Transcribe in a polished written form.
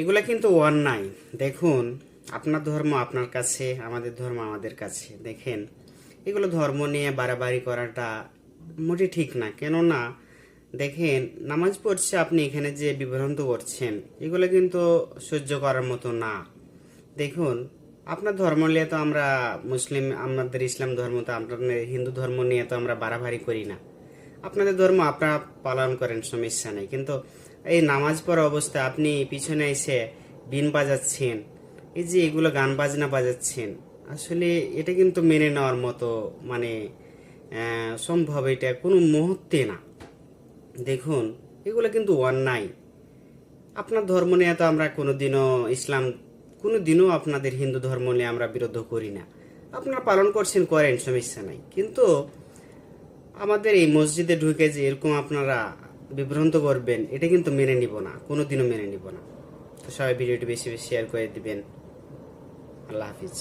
এগুলা কিন্তু অন্যায়। দেখুন, আপনার ধর্ম আপনার কাছে, আমাদের ধর্ম আমাদের কাছে। দেখেন, এগুলো ধর্ম নিয়ে বাড়াবাড়ি করাটা মোটে ঠিক না। কেননা দেখেন, নামাজ পড়ছে আপনি এখানে যে বিভ্রান্ত করছেন, এগুলো কিন্তু সহ্য করার মতো না। দেখুন, আপনার ধর্ম নিয়ে তো আমরা মুসলিম, আমাদের ইসলাম ধর্ম, তো আপনার হিন্দু ধর্ম নিয়ে তো আমরা বাড়াবাড়ি করি না। আপনাদের ধর্ম আপনারা পালন করেন, সমস্যা নেই। কিন্তু এই নামাজ পড়া অবস্থায় আপনি পিছনে এসে বিন বাজাচ্ছেন, এই যে এগুলো গান বাজনা বাজাচ্ছেন, আসলে এটা কিন্তু মেনে নেওয়ার মতো মানে সম্ভব এটা কোনো মুহূর্তে না। দেখুন, এগুলো কিন্তু অন্যায়। আপনার ধর্ম নিয়ে তো আমরা কোনোদিনও ইসলাম, কোনোদিনও আপনাদের হিন্দু ধর্ম নিয়ে আমরা বিরোধ করি না। আপনারা পালন করছেন, করেন, সমস্যা নাই। কিন্তু আমাদের এই মসজিদে ঢুকে যে এরকম আপনারা বিভ্রান্ত করবেন, এটা কিন্তু মেনে নিব না, কোনোদিনও মেনে নিব না। তো সবাই ভিডিওটি বেশি বেশি শেয়ার করে দিবেন। আল্লাহ হাফিজ।